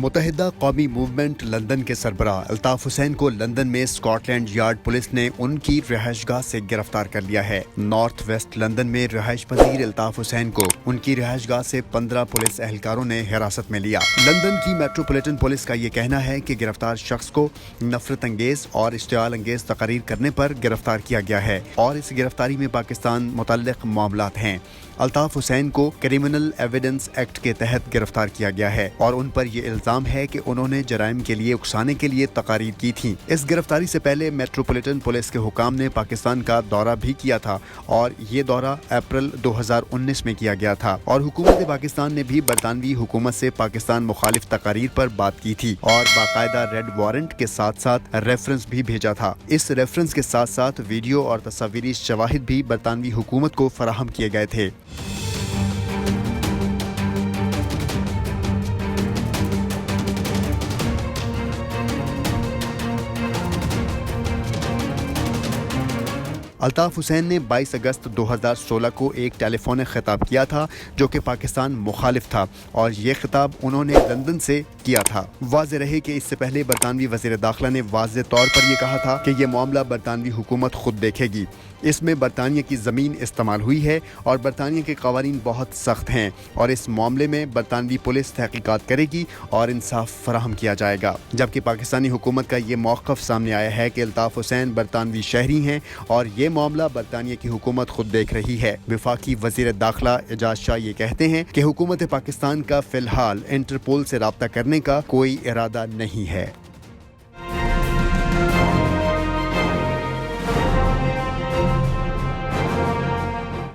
متحدہ قومی movement London کے سربراہ الطاف حسین کو لندن میں اسکاٹ لینڈ یارڈ پولیس نے ان کی رہائش گاہ سے گرفتار کر لیا ہے۔ نارتھ ویسٹ لندن میں رہائش پذیر الطاف حسین کو ان کی رہائش گاہ سے 15 پولیس اہلکاروں نے حراست میں لیا۔ لندن کی میٹروپولیٹن پولیس کا یہ کہنا ہے کہ گرفتار شخص کو نفرت انگیز اور اشتعال انگیز تقاریر کرنے پر گرفتار کیا گیا ہے اور اس گرفتاری میں پاکستان متعلق معاملات ہیں۔ الطاف حسین کو کرمنل ایویڈنس ایکٹ کے تحت گرفتار کیا گیا ہے اور ان پر یہ الزام ہے کہ انہوں نے جرائم کے لیے اکسانے کے لیے تقاریر کی تھیں۔ اس گرفتاری سے پہلے میٹروپولیٹن پولیس کے حکام نے پاکستان کا دورہ بھی کیا تھا اور یہ دورہ اپریل 2019 میں کیا گیا تھا اور حکومت پاکستان نے بھی برطانوی حکومت سے پاکستان مخالف تقاریر پر بات کی تھی اور باقاعدہ ریڈ وارنٹ کے ساتھ ساتھ ریفرنس بھی بھیجا تھا۔ اس ریفرنس کے ساتھ ساتھ ویڈیو اور تصویری شواہد بھی برطانوی حکومت کو فراہم کیے گئے تھے۔ الطاف حسین نے 22 اگست 2016 کو ایک ٹیلی فونک خطاب کیا تھا جو کہ پاکستان مخالف تھا اور یہ خطاب انہوں نے لندن سے کیا تھا۔ واضح رہے کہ اس سے پہلے برطانوی وزیر داخلہ نے واضح طور پر یہ کہا تھا کہ یہ معاملہ برطانوی حکومت خود دیکھے گی۔ اس میں برطانیہ کی زمین استعمال ہوئی ہے اور برطانیہ کے قوانین بہت سخت ہیں اور اس معاملے میں برطانوی پولیس تحقیقات کرے گی اور انصاف فراہم کیا جائے گا، جبکہ پاکستانی حکومت کا یہ موقف سامنے آیا ہے کہ الطاف حسین برطانوی شہری ہیں اور یہ معاملہ برطانیہ کی حکومت خود دیکھ رہی ہے۔ وفاقی وزیر داخلہ اعجاز شاہ یہ کہتے ہیں کہ حکومت پاکستان کا فی الحال انٹرپول سے رابطہ کرنے کا کوئی ارادہ نہیں ہے۔